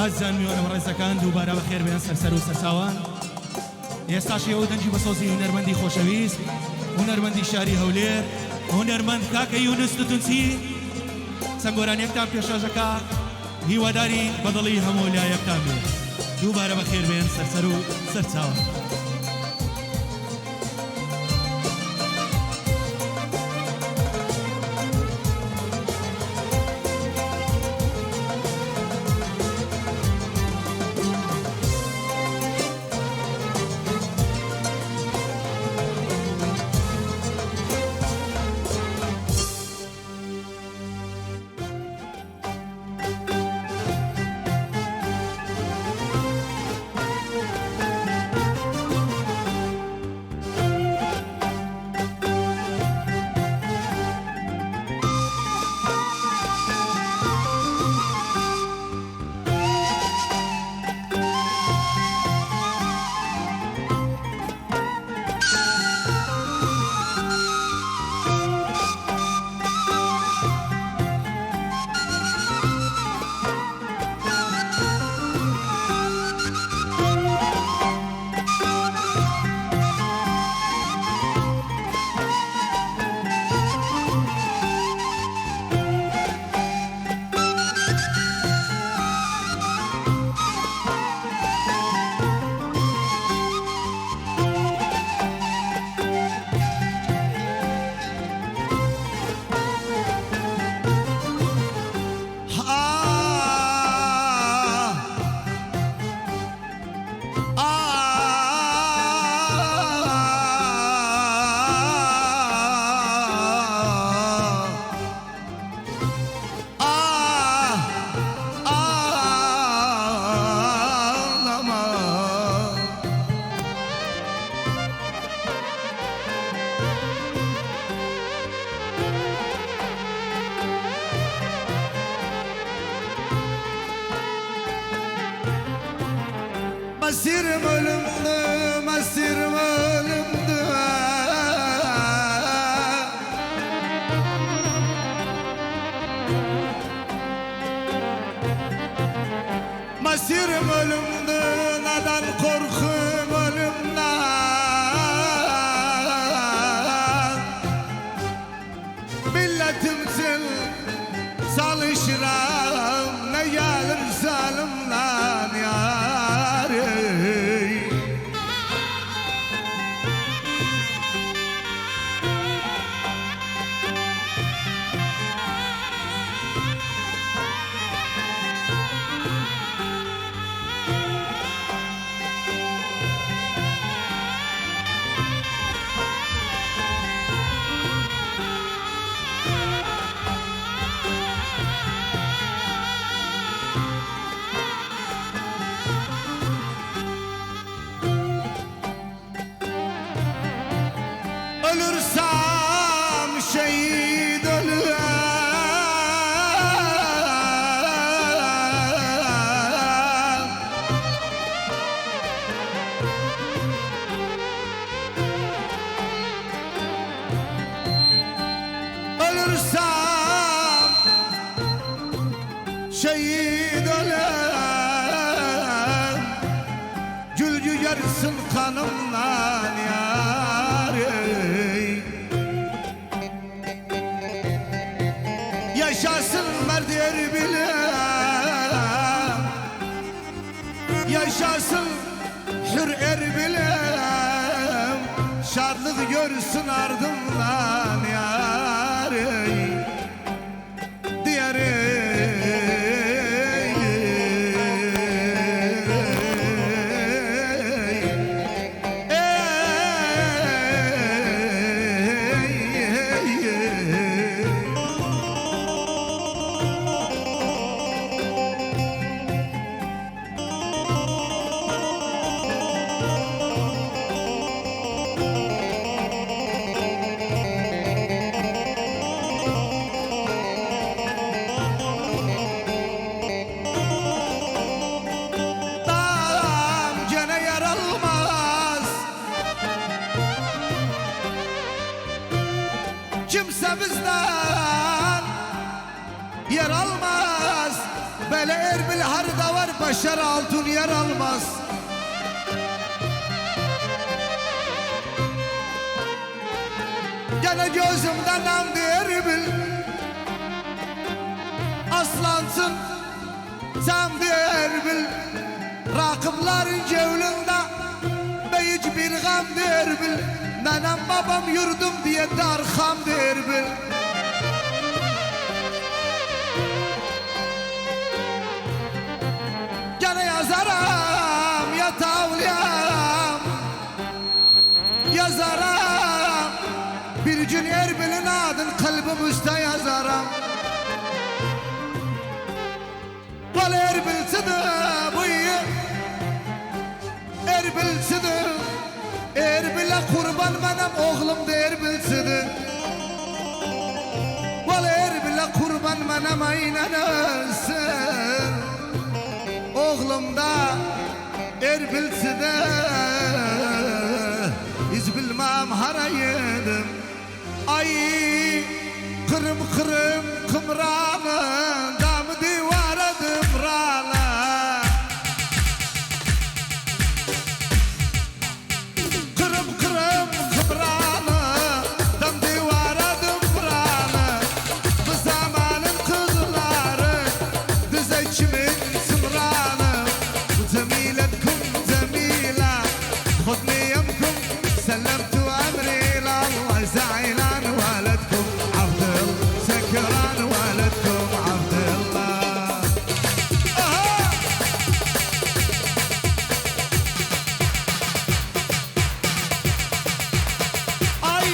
ئازان میوانم ڕێزەکان دووبارە بەخێر بێن سەرسەر و سەرچاوان. ئێستاشی ئەو دەنجی بەسۆزی هونەرمەندی خۆشەویست، هونەرمەندی شاری هەولێر، هونەرمەند کاکە یونس توتونسی سەنگۆرانیەکتان پێشەژەکە هیواداری بەدڵی هەموو لایەکتان بێ. دووبارە بەخێر بێن سەرسەر و سەرچاوان. Masirim ölümdü, masirim ölümdü. Masirim ölümdü, neden korkum ölümden. Milletim için çalışıram, ne gelir zalimden yâri. Ölürsem şehit ölürüm. Ölürsem şehit ölürüm. Gül yügersin kanımdan yâri. Yaşasın Mert Erbil'im, yaşasın Hür Erbil'im. Şadlık görsün ardımdan yâri. Diğeri kimse bizden yer almaz. Hele Erbil harda var, başar altın yer almaz. Gene gözümden namdı Erbil, aslansın sen de Erbil. Rakıpların cevlinde beyic bir gam de Erbil. Nenem babam yurdum diye darham de Erbil. Gene yazarım ya tavliyam, yazarım bir gün Erbil'in adını kalbim üstte yazarım. Val Erbil sıdı bu iyi, Erbil sıdı, Erbil'e kurban benim oğlum da Erbil sıdı. Val Erbil'e kurban benim aynen ölsün, oğlum da Erbil sıdı. Hiç bilmem haraydım, ay kırım kırım kımranı damı divara dımrana. Kırım kırım kımranı dam divara dımrana. Bu zamanın kızları dize kimin sımranı. Cemiletkum cemila خذني يمكم سلمت أمري إلى الله زعلان ولدكم عبد الله سكران ولدكم عبد الله. أي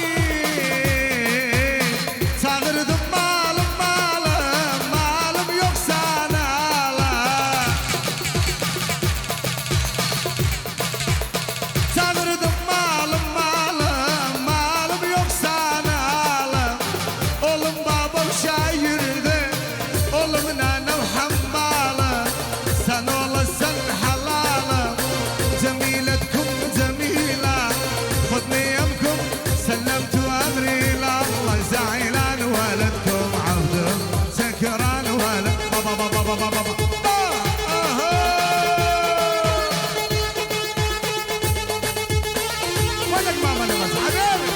صغرdım malım malım malım yoksa nala. Tanrıdım malım malım malım yoksa nalım. Oğlum babam şairdi, oğlum nanem hammalım. Sen olasın halalım, cemiletkum cemila. خذني يمكم سلمت أمري إلى الله زعلان ولدكم عبد سكران ولد بابا بابا بابا بابا. ولك ماما نمس حبيبي.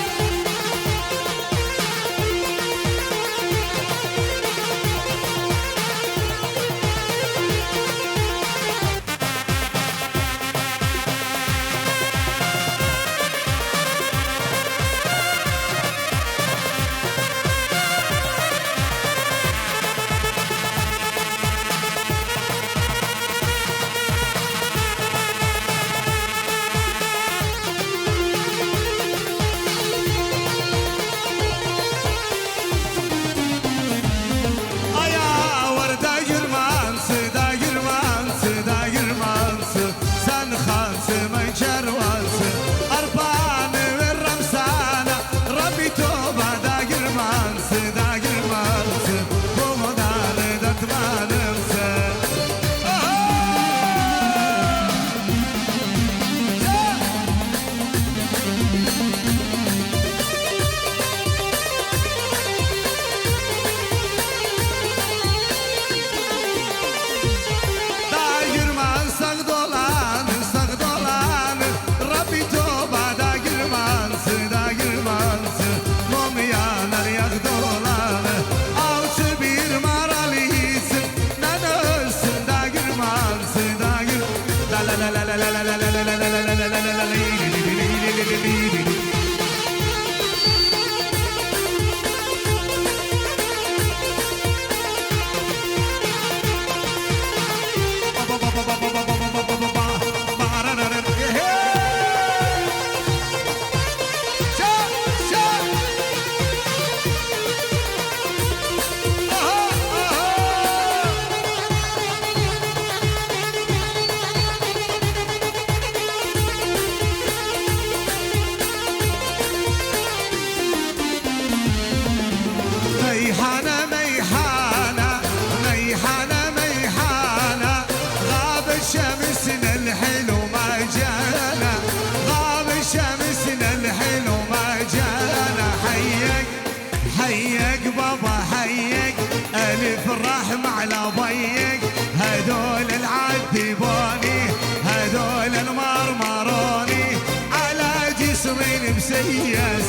Aya varda girmansı da girmansı da girmansı. Sen hansı men kervansı, arpanı veririm sana. Rabbi toba da girmansı da girmansı. Bu modalı datmanımsı. Da girman sağ dolan Rabbi toba da girmansı da girmansı. Mum yanar yak dolanı, avcı bir maralıyısın. Nen ölsün da girmansı da gir. La la la la la la la la la la la la la la la la la.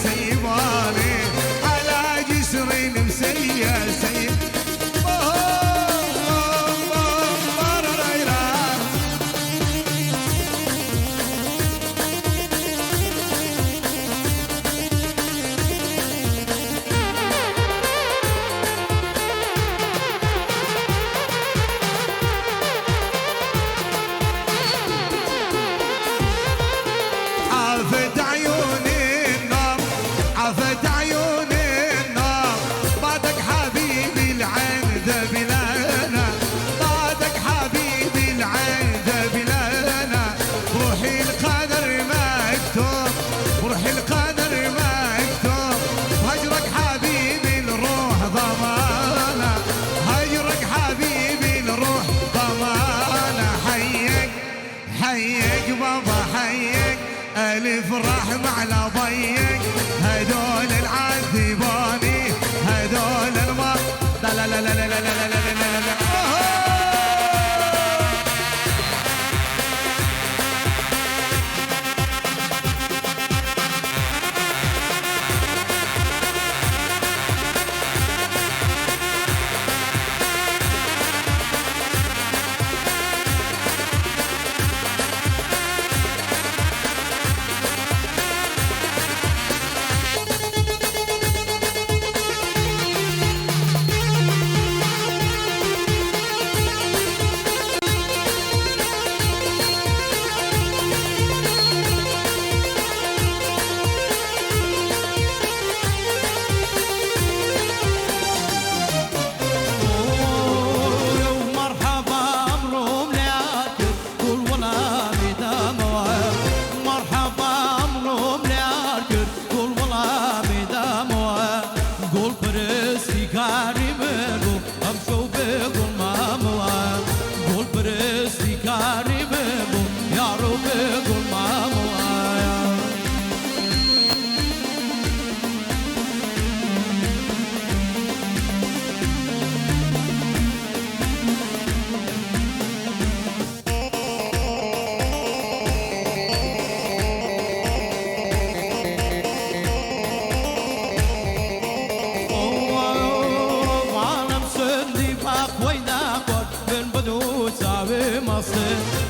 سيباني على جسر مسيسي عافت عيوني النار عافت عيوني النار بعدك حبيبي العين ذبلانة بعدك حبيبي العين ذبلانة روحي القدر مكتوب روحي القدر مكتوب هجرك حبيبي الروح ضمانة هجرك حبيبي الروح ضمانة حيك حيك بابا حيك ألف رحمة على ضيق هدول العذباني هدول الماء لا لا لا لا لا لا لا لا لا لا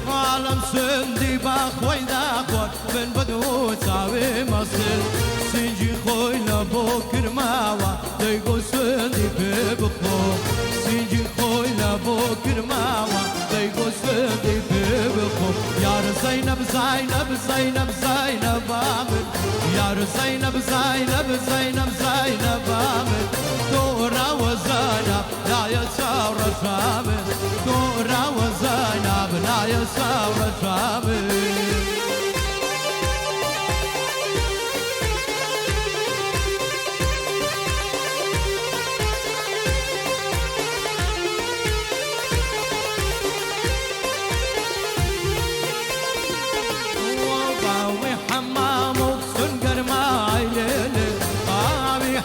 عالم سندي باخوي داخور من بدو تساوي مصر سنجي خوي لبوكر ماوا ديقو سندي ببخو سنجي خوي لبوكر ماوا ديقو سندي ببخو يا زينب زينب زينب زينب عامر يا زينب زينب زينب زينب عامر دورا وزينب لا يسار شامل دورا وزينب لا يسار شامل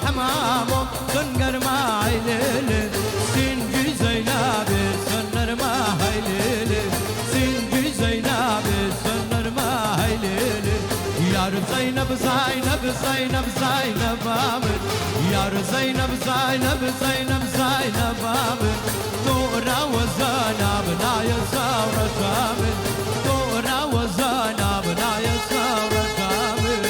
حمامك سنقر ما هيليلي سنجي زينابي سنر ما هيليلي سنجي زينابي سنر ما هيليلي يا رب زينب زينب زينب زينب عامر يا رب زينب زينب زينب زينب عامر دورا وزينب لا يسار شامل دورا وزينب لا يسار شامل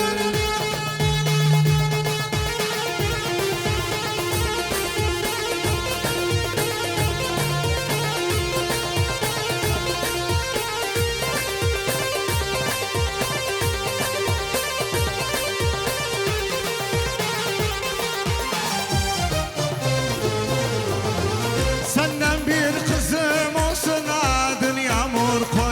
سنن bir kızım olsun adın Yağmur koy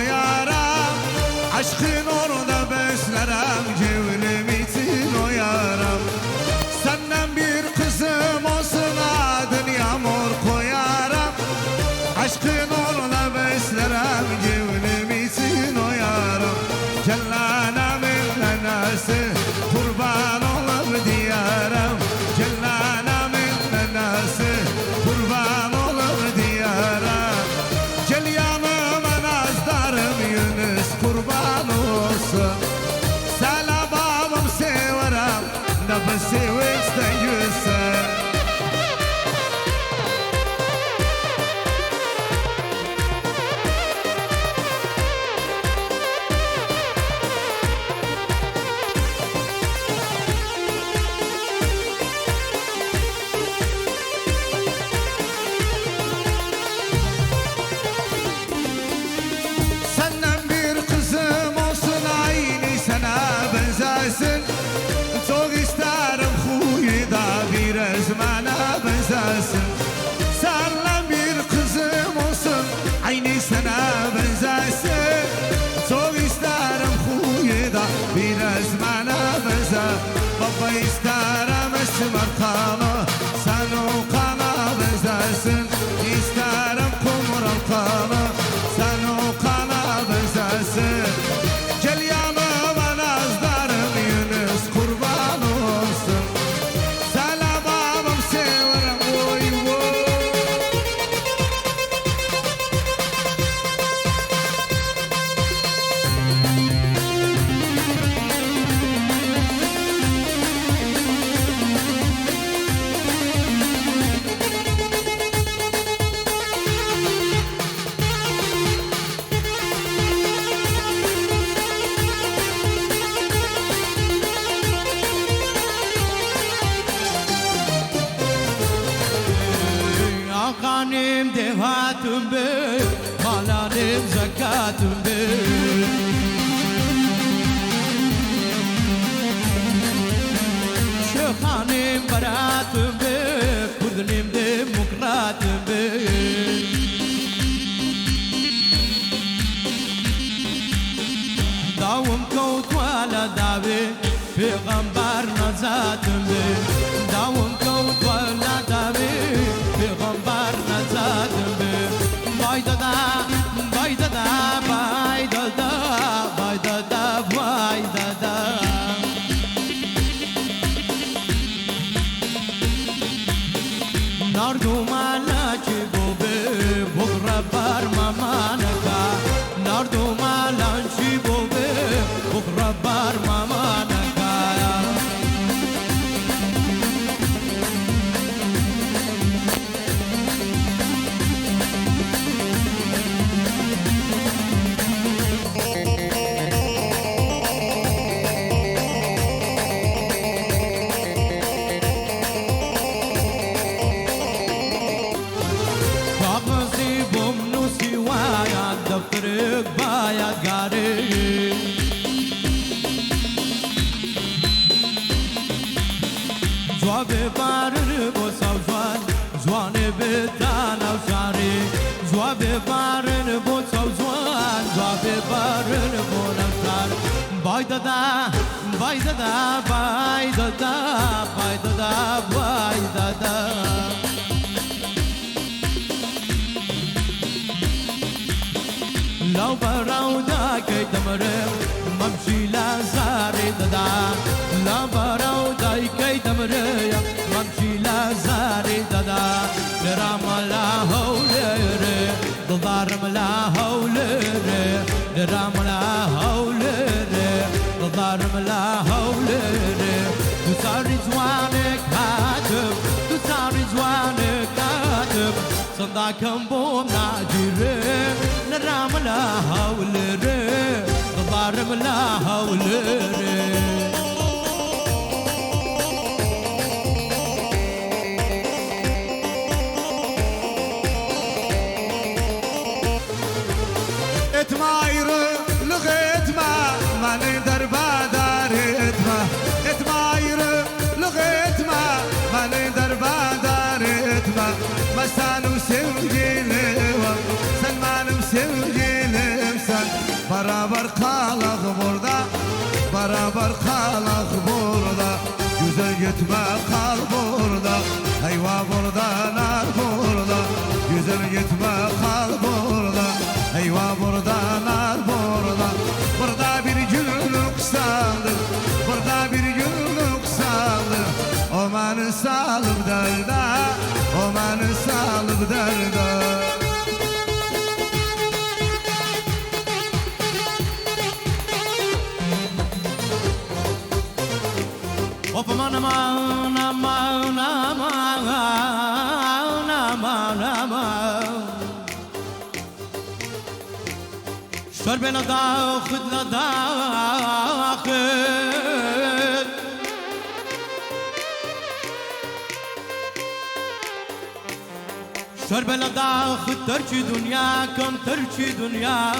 دنگسه çok isterim huyu da biraz bana benzesin. Senden bir kızım olsun aynı sana benzesin. Çok isterim huyu da biraz bana benzer. Baba isterim esmer kanı sen o kana benzesin. İsterim kumral kanı sen o kana benzesin. Gel yanıma nazlarım Yunus kurban olsun. Selamım severim oy oy. Akanim devatım be, malanim zakatım be. Şökhanim baratım be, kurdunim demokratım be. Davum kavut wala davi, peygamber nazatım be. Davum kavut wala davi, peygamber nazatım be. Baydada, baydada, baydada, baydada, baydada. Nardumala chibobe, bugra barma manaka. Nardumala chibobe, bugra barma manaka. Daftarık bayat gari Zwabe barını bu savzvan Zwane betan avşari Zwabe barını bu savzvan Zwabe barını bu navşar Baydada, baydada, baydada Baydada, baydada لو براودا كي تمرم ممشي لا زاري ددا لا براودا كي تمرم ممشي لا زاري ددا درام لا هولر ضارم لا هولر درام لا هولر ضارم لا هولر تساري زوانك هاتم تساري زوانك هاتم صنداكم بوم ناجيري نرام لا هولري ضارم لا هولري اتمايرو لغيت ما نقدر بادار اتمايرو لغيت ما نقدر بادار مسانو sevgilim sen benim sevgilimsen beraber kalak burada beraber kalak burada güzel gitme kal burada eyva burada nar burada güzel gitme kal burada eyva burada nar burada burada bir günlük sandım burada bir günlük sandım o beni salıp derde o beni salıp derde وفمان ما شرب لداخل لداخل شرب لداخل تركي دنياكم تركي دنياكم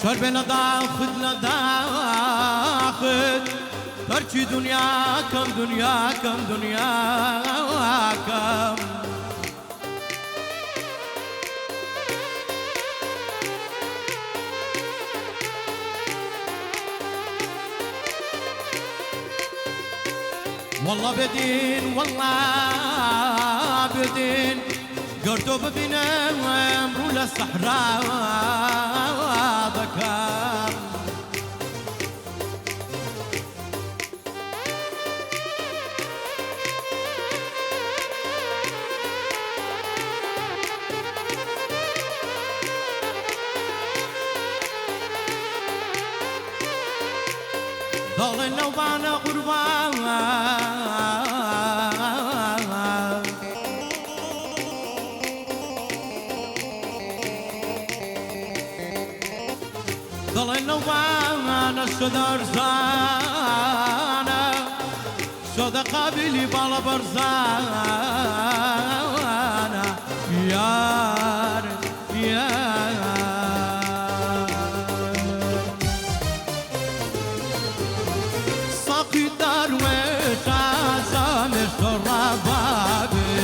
شرب لداخل لداخل تركي دنياكم دنياكم دنياكم والله بدين والله بدين قرتو ببنا وامرو للصحراء ذكر ضل النوبان غربان ضل النوبان الشدر زانا شد قابلي بالا برزانا يار يار ساقي درويش عزامش الربابي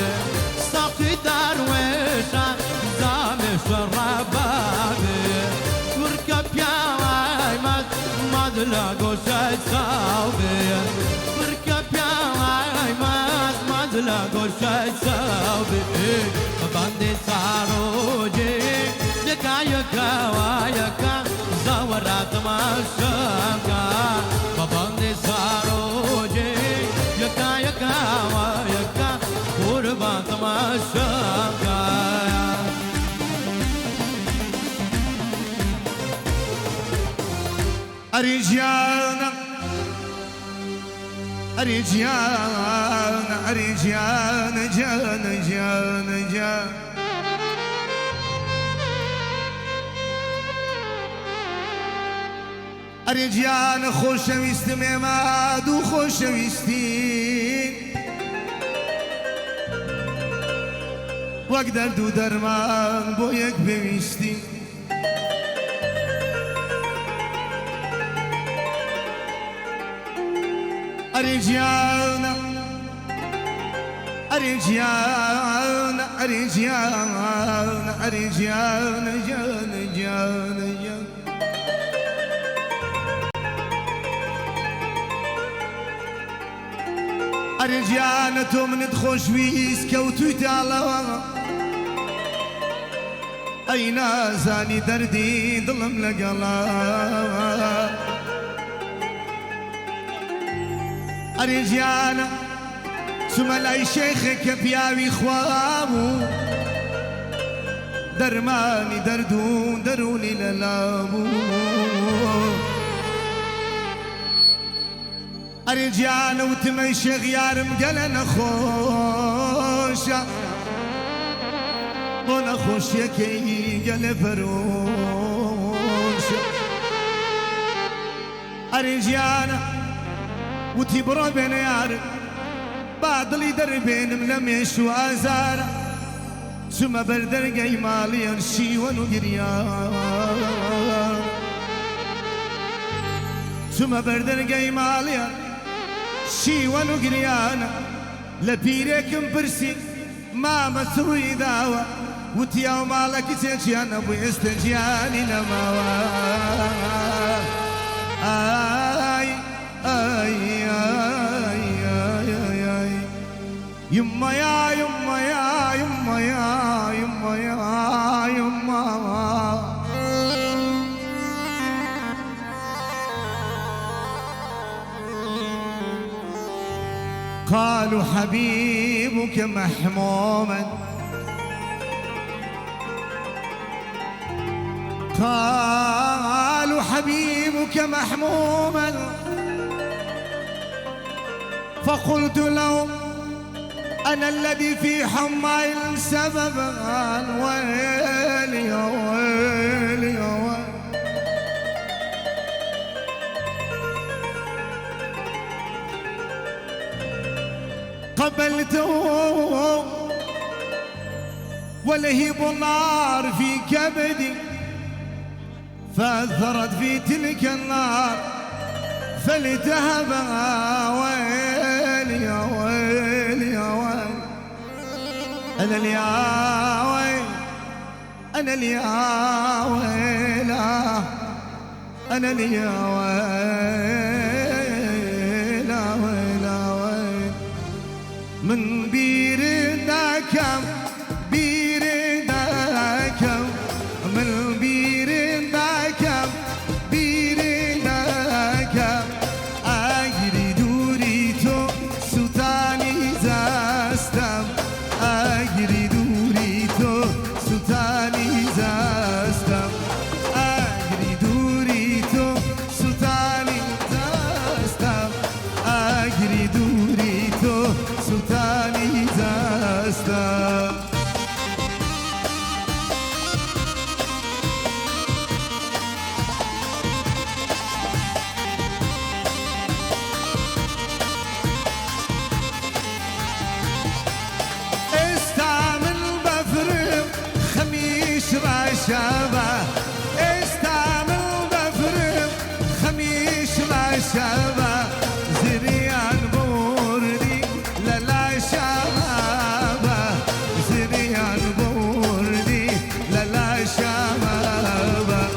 ساقي درويش عزامش الربابي وركب يا عيمد ما تلاقوا شي تساوي وركب يا عيمد ما تلاقوا شي تساوي باندي ساروجي يكا يكا ويكا زورات ما شمكا باندي ساروجي يكا يكا ويكا قربات ما شمكا أريجيانا أريجيانا أريجيانا جانا جانا جانا أريجيانا خوشويست ميماد وخوشويستين وأقدر دو درمان بويك بويستين أريجيانا أريجيانا أريجيانا أريجيانا جانا جانا جانا أريجيانا تومن تخوش ويس كوتو تعالوا أين زاني دردي ظلم لقلا أريجيانا ثم لاي شيخك بياوي خوابو درماني دردون دروني للابو أريجيانا وتمي شيخ يارم قلنا خوشا وانا خوش يكي قل فروشا أريجيانا وتبرا بين يارك بعد اللي دربين ملمش وازار ثم بردر قيمالي يرشي ونقريان ثم بردر قيمالي شي ونقريان لبيرك برسي ما مسوي داوى وتياو مالك تجيان ابو استجياني نماوى آي آي آي آي آي يما يا يما يا يما يا يما يا يما قالوا حبيبك محموما قالوا حبيبك محموما فقلت له أنا الذي في حمى السبب ويلي يا ويلي يا ويلي قبلته ولهيب النار في كبدي فأثرت في تلك النار فالتهب ويلي يا ويلي يا ويلي أنا اللي يا ويل أنا اللي يا ويلا أنا اللي يا ويلا ويلا ويل من بير ذاك بير ذاك من بير ذاك بير ذاك أجري دوريتو سلطاني زاستم أجري دوريتو سلطاني زاستم أجري دوريتو سلطاني زاستم أجري دوريتو سلطاني زاستم رشابة استعمل بفرم خميش رشابة زريان بوردي للا شبابة زريان بوردي للا شبابة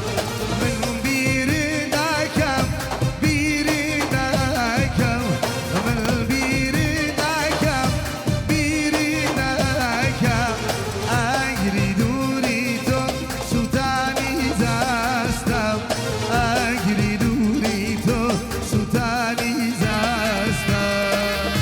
من بير داكم بير داكم من بير داكم بير داكم أجري دوري سلطاني زاستم أجري دوريتو سلطاني زاستم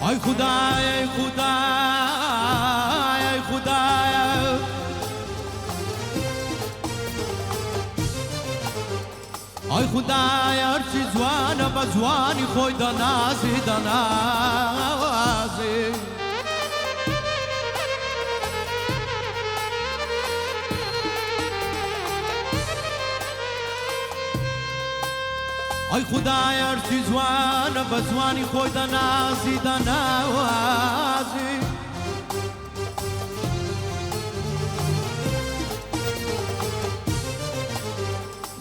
ای خدای خدای ای خدای ای خدای هر چی جوانه با جوانی خوی دنازی دنازی ئەی خودای هەرچی جوانە بە جوانی خۆی دەنازی دەناوازی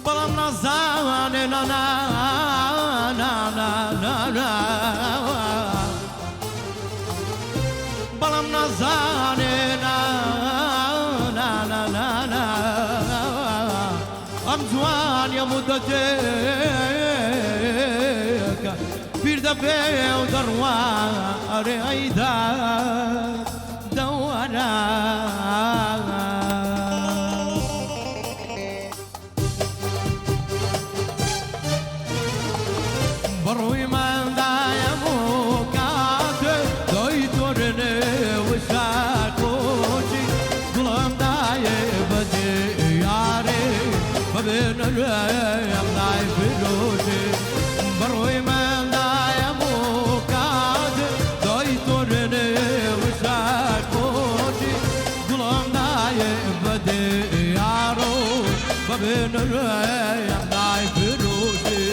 بەڵام نازانێ بەڵام نازانێ ئەم جوانیە مودەتێکە پیر دەبێ و دەڕوارێ ئەیدا دەوەرە بڕووی مندایەم و کاتێ دۆی تۆرنێ وشاکۆچی گوڵم دایێ بەدێ یارێ بەبێنە لێم دای فرۆژێ بڕووی مندایەم و کاتێ دۆی تۆرنێ وشاکۆچی گوڵم دایێ بەدێ یارۆ بەبێنە لێم دای فرۆژێ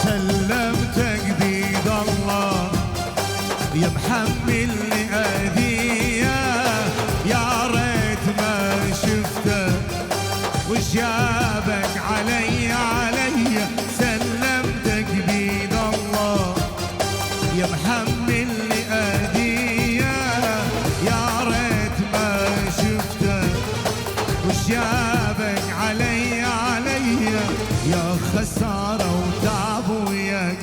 سلمتك بيد الله يا محمل لي أذية يا ريت ما شفتك وش جابك علي سلمتك بيد الله يا محمل لي أذية يا ريت ما شفتك وش جابك علي يا خسارة وتعب وياك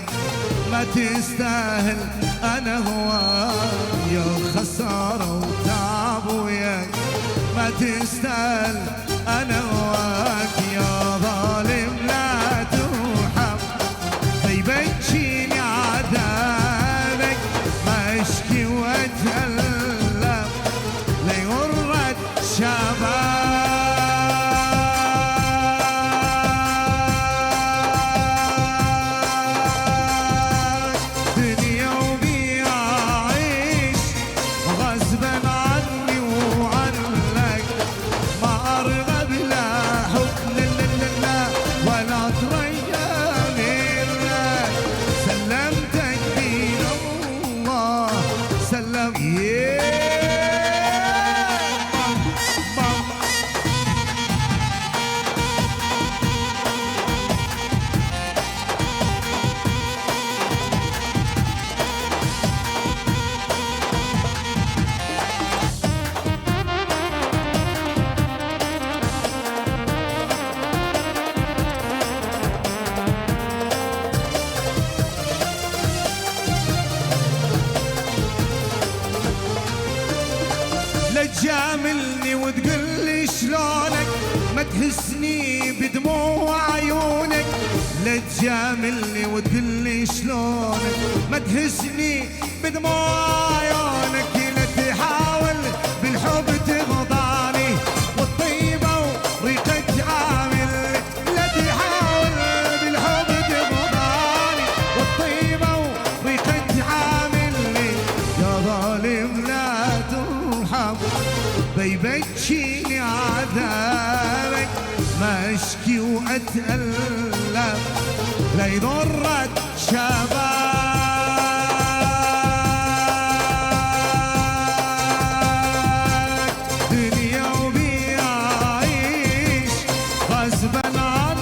ما تستاهل أنا هواك يا خسارة وتعب وياك ما تستاهل أنا هواك يا ظالم لا ترحم فيبكيني عذابك ما أشكي وأتألم ليغرك شباب تجاملني وتقول لي شلونك ما تهزني بدموع عيونك لا تجاملني وتقول لي شلونك ما تهزني بدموع عيونك لا تحاول بالحب تغضاني والطيبة وريقة عامل لا تحاول بالحب تغضاني والطيبة وريقة عامل يا ظالم لا ترحم بيبكيني عذابك ما اشكي واتألم لا يضرك شبابك دنيا وبيعيش غصبا عنك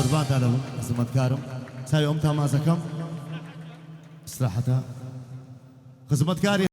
قربان تالو خزمت كارم ساوي أم تامازكم استراحتها خزمت كاري